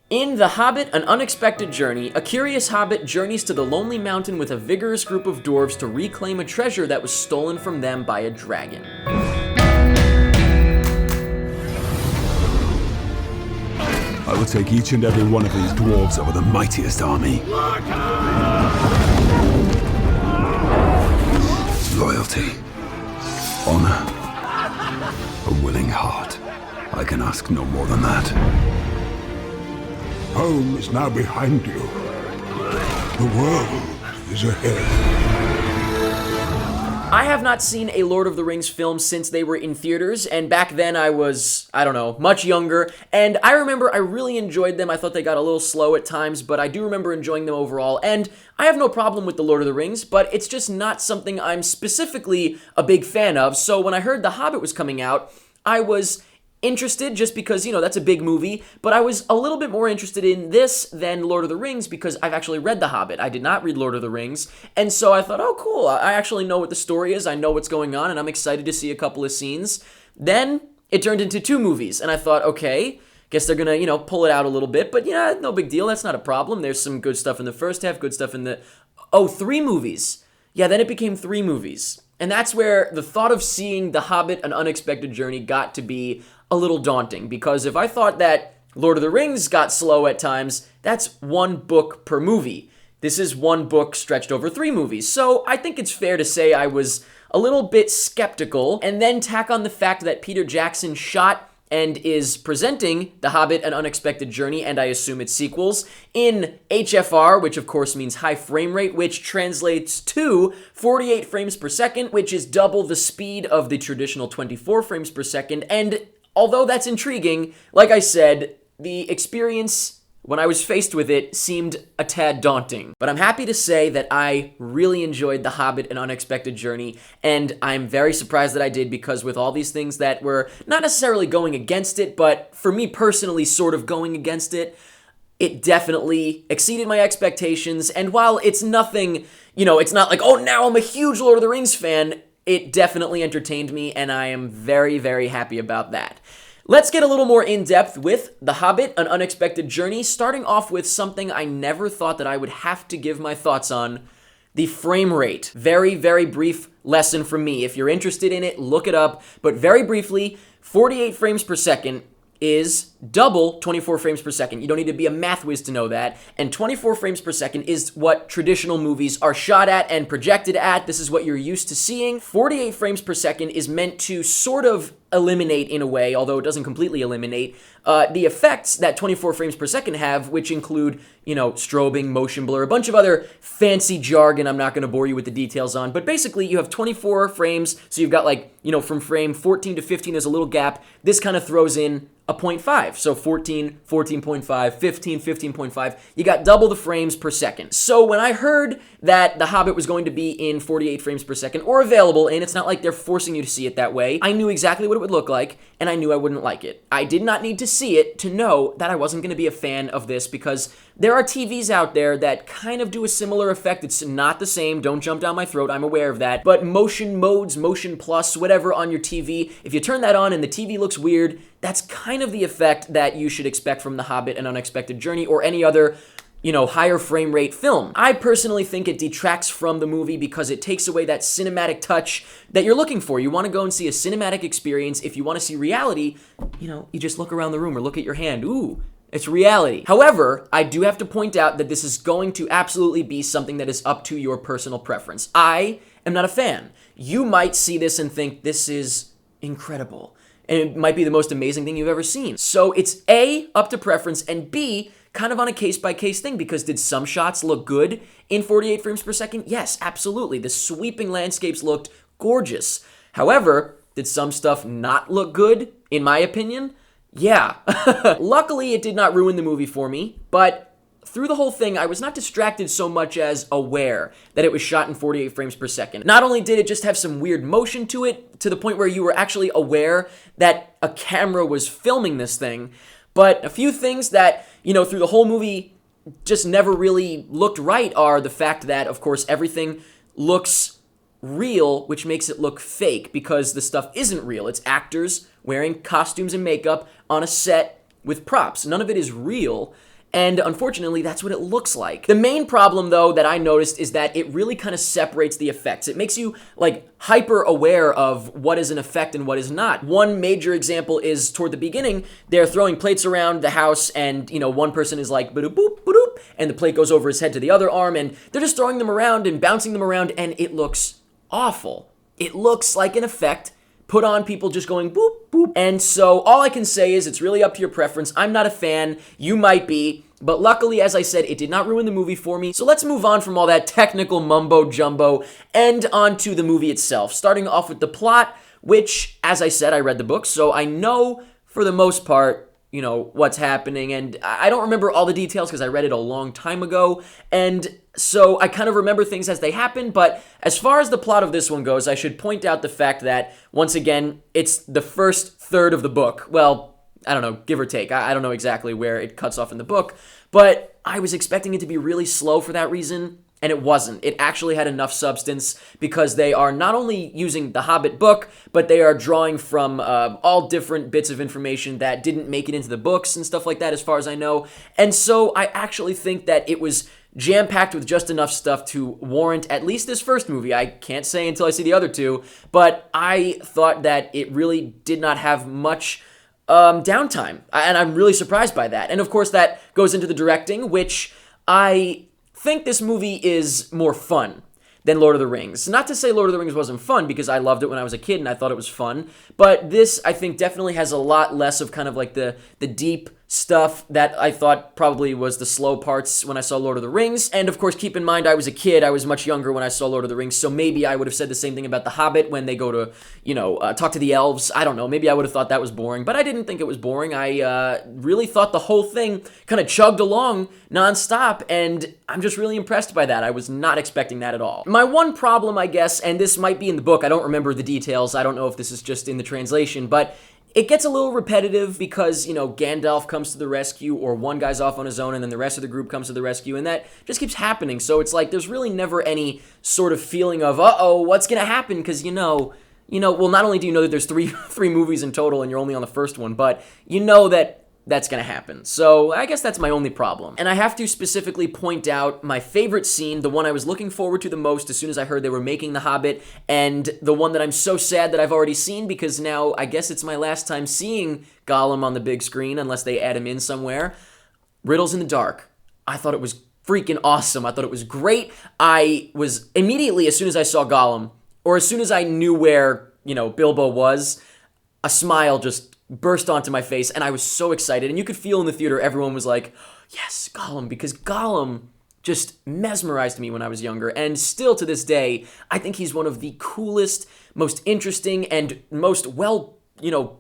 In The Hobbit, An Unexpected Journey, a curious hobbit journeys to the Lonely Mountain with a vigorous group of dwarves to reclaim a treasure that was stolen from them by a dragon. I will take each and every one of these dwarves over the mightiest army. Loyalty, honor, a willing heart. I can ask no more than that. Home is now behind you. The world is ahead. I have not seen a Lord of the Rings film since they were in theaters, and back then I was, much younger, and I remember I really enjoyed them. I thought they got a little slow at times, but I do remember enjoying them overall, and I have no problem with the Lord of the Rings, but it's just not something I'm specifically a big fan of. So when I heard The Hobbit was coming out, I was interested just because, that's a big movie, but I was a little bit more interested in this than Lord of the Rings because I've actually read The Hobbit. I did not read Lord of the Rings, and so I thought, oh, cool, I actually know what the story is, I know what's going on, and I'm excited to see a couple of scenes. Then it turned into 2 movies, and I thought, okay, guess they're gonna, pull it out a little bit, but no big deal, that's not a problem. There's some good stuff in the first half, good stuff in the... 3 movies. Yeah, then it became 3 movies. And that's where the thought of seeing The Hobbit, An Unexpected Journey got to be a little daunting, because if I thought that Lord of the Rings got slow at times, that's 1 book per movie. This is 1 book stretched over 3 movies. So I think it's fair to say I was a little bit skeptical, and then tack on the fact that Peter Jackson shot and is presenting The Hobbit, An Unexpected Journey, and I assume its sequels, in HFR, which of course means high frame rate, which translates to 48 frames per second, which is double the speed of the traditional 24 frames per second, and although that's intriguing, like I said, the experience when I was faced with it seemed a tad daunting. But I'm happy to say that I really enjoyed The Hobbit, An Unexpected Journey, and I'm very surprised that I did, because with all these things that were not necessarily going against it, but for me personally sort of going against it, it definitely exceeded my expectations. And while it's nothing, it's not like, oh, now I'm a huge Lord of the Rings fan, it definitely entertained me, and I am very, very happy about that. Let's get a little more in-depth with The Hobbit, An Unexpected Journey, starting off with something I never thought that I would have to give my thoughts on, the frame rate. Very, very brief lesson from me. If you're interested in it, look it up, but very briefly, 48 frames per second is double 24 frames per second. You don't need to be a math whiz to know that. And 24 frames per second is what traditional movies are shot at and projected at. This is what you're used to seeing. 48 frames per second is meant to sort of eliminate, in a way, although it doesn't completely eliminate, the effects that 24 frames per second have, which include, strobing, motion blur, a bunch of other fancy jargon I'm not going to bore you with the details on. But basically, you have 24 frames, so you've got from frame 14 to 15 is a little gap. This kind of throws in a 0.5. So 14, 14.5, 15, 15.5. You got double the frames per second. So when I heard that The Hobbit was going to be in 48 frames per second, or available, and it's not like they're forcing you to see it that way, I knew exactly what it would look like, and I knew I wouldn't like it. I did not need to see it to know that I wasn't going to be a fan of this, because there are TVs out there that kind of do a similar effect. It's not the same. Don't jump down my throat. I'm aware of that. But motion modes, motion plus, whatever on your TV, if you turn that on and the TV looks weird, that's kind of the effect that you should expect from The Hobbit, An Unexpected Journey, or any other higher frame rate film. I personally think it detracts from the movie because it takes away that cinematic touch that you're looking for. You want to go and see a cinematic experience. If you want to see reality, you just look around the room or look at your hand. Ooh, it's reality. However, I do have to point out that this is going to absolutely be something that is up to your personal preference. I am not a fan. You might see this and think this is incredible, and it might be the most amazing thing you've ever seen. So it's A, up to preference, and B, kind of on a case-by-case thing, because did some shots look good in 48 frames per second? Yes, absolutely. The sweeping landscapes looked gorgeous. However, did some stuff not look good, in my opinion? Yeah. Luckily, it did not ruin the movie for me, but through the whole thing, I was not distracted so much as aware that it was shot in 48 frames per second. Not only did it just have some weird motion to it, to the point where you were actually aware that a camera was filming this thing, but a few things that, through the whole movie just never really looked right are the fact that, of course, everything looks real, which makes it look fake, because the stuff isn't real. It's actors wearing costumes and makeup on a set with props. None of it is real. And unfortunately, that's what it looks like. The main problem, though, that I noticed is that it really kind of separates the effects. It makes you, like, hyper aware of what is an effect and what is not. One major example is toward the beginning, they're throwing plates around the house, and, one person is like, boop, boop, and the plate goes over his head to the other arm, and they're just throwing them around and bouncing them around, and it looks awful. It looks like an effect put on people just going boop, boop. And so all I can say is it's really up to your preference. I'm not a fan. You might be. But luckily, as I said, it did not ruin the movie for me. So let's move on from all that technical mumbo jumbo and on to the movie itself. Starting off with the plot, which, as I said, I read the book, so I know for the most part, what's happening. And I don't remember all the details because I read it a long time ago. And so I kind of remember things as they happen. But as far as the plot of this one goes, I should point out the fact that, once again, it's the first third of the book. Well, I don't know, give or take. I don't know exactly where it cuts off in the book. But I was expecting it to be really slow for that reason. And it wasn't. It actually had enough substance because they are not only using the Hobbit book, but they are drawing from all different bits of information that didn't make it into the books and stuff like that, as far as I know. And so I actually think that it was jam-packed with just enough stuff to warrant at least this first movie. I can't say until I see the other two, but I thought that it really did not have much downtime. And I'm really surprised by that. And of course, that goes into the directing, which I think this movie is more fun than Lord of the Rings. Not to say Lord of the Rings wasn't fun, because I loved it when I was a kid and I thought it was fun, but this, I think, definitely has a lot less of kind of like the deep stuff that I thought probably was the slow parts when I saw Lord of the Rings. And of course, keep in mind, I was a kid. I was much younger when I saw Lord of the Rings, so maybe I would have said the same thing about The Hobbit when they go to, talk to the elves. I don't know. Maybe I would have thought that was boring, but I didn't think it was boring. I really thought the whole thing kind of chugged along nonstop, and I'm just really impressed by that. I was not expecting that at all. My one problem, I guess, and this might be in the book, I don't remember the details. I don't know if this is just in the translation, but it gets a little repetitive because, Gandalf comes to the rescue, or one guy's off on his own and then the rest of the group comes to the rescue, and that just keeps happening. So it's like there's really never any sort of feeling of, uh-oh, what's going to happen? Because, well, not only do you know that there's three movies in total and you're only on the first one, but you know that that's going to happen. So I guess that's my only problem. And I have to specifically point out my favorite scene, the one I was looking forward to the most as soon as I heard they were making The Hobbit, and the one that I'm so sad that I've already seen because now I guess it's my last time seeing Gollum on the big screen unless they add him in somewhere. Riddles in the Dark. I thought it was freaking awesome. I thought it was great. I was immediately, as soon as I saw Gollum, or as soon as I knew where, Bilbo was, a smile just burst onto my face, and I was so excited. And you could feel in the theater, everyone was like, yes, Gollum, because Gollum just mesmerized me when I was younger. And still to this day, I think he's one of the coolest, most interesting, and most well,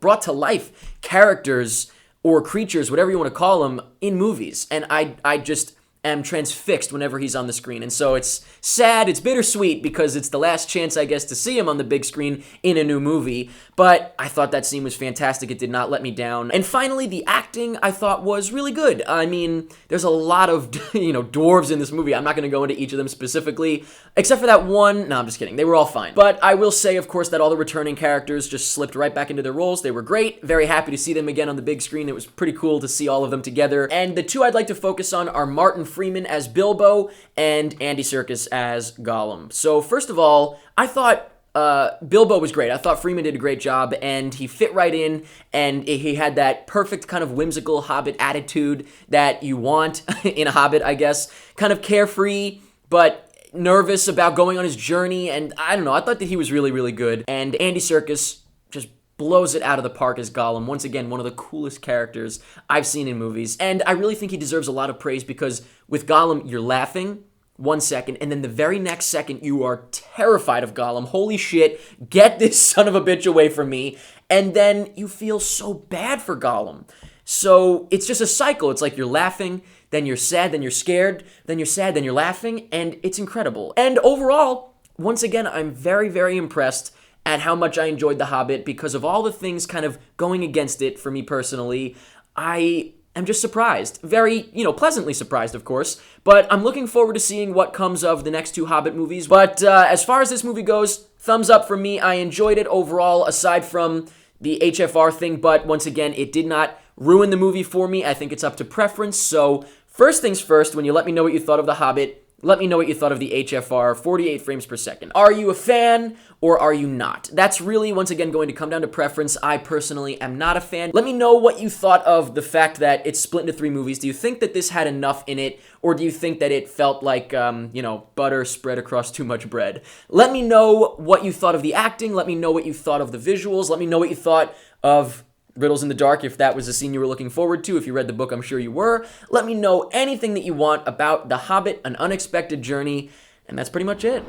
brought to life characters or creatures, whatever you want to call them, in movies. And I just am transfixed whenever he's on the screen. And so it's sad, it's bittersweet, because it's the last chance, I guess, to see him on the big screen in a new movie. But I thought that scene was fantastic. It did not let me down. And finally, the acting, I thought, was really good. I mean, there's a lot of, dwarves in this movie. I'm not going to go into each of them specifically, except for that one. No, I'm just kidding. They were all fine. But I will say, of course, that all the returning characters just slipped right back into their roles. They were great. Very happy to see them again on the big screen. It was pretty cool to see all of them together. And the two I'd like to focus on are Martin Freeman as Bilbo and Andy Serkis as Gollum. So first of all, I thought Bilbo was great. I thought Freeman did a great job, and he fit right in, and he had that perfect kind of whimsical Hobbit attitude that you want in a Hobbit, I guess. Kind of carefree, but nervous about going on his journey, and I don't know, I thought that he was really, really good. And Andy Serkis just blows it out of the park as Gollum. Once again, one of the coolest characters I've seen in movies. And I really think he deserves a lot of praise because with Gollum, you're laughing 1 second, and then the very next second, you are terrified of Gollum. Holy shit, get this son of a bitch away from me. And then you feel so bad for Gollum. So it's just a cycle. It's like you're laughing, then you're sad, then you're scared, then you're sad, then you're laughing, and it's incredible. And overall, once again, I'm very, very impressed at how much I enjoyed The Hobbit because of all the things kind of going against it for me personally. I am just surprised. Very, pleasantly surprised, of course. But I'm looking forward to seeing what comes of the next two Hobbit movies. But as far as this movie goes, thumbs up for me. I enjoyed it overall, aside from the HFR thing. But once again, it did not ruin the movie for me. I think it's up to preference. So First things first, when you let me know what you thought of The Hobbit, let me know what you thought of the HFR 48 frames per second. Are you a fan or are you not? That's really, once again, going to come down to preference. I personally am not a fan. Let me know what you thought of the fact that it's split into 3 movies. Do you think that this had enough in it, or do you think that it felt like, butter spread across too much bread? Let me know what you thought of the acting. Let me know what you thought of the visuals. Let me know what you thought of Riddles in the Dark, if that was a scene you were looking forward to. If you read the book, I'm sure you were. Let me know anything that you want about The Hobbit, An Unexpected Journey, and that's pretty much it.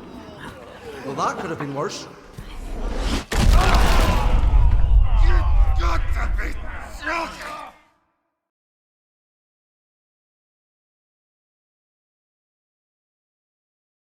Well, that could have been worse. You got to be joking!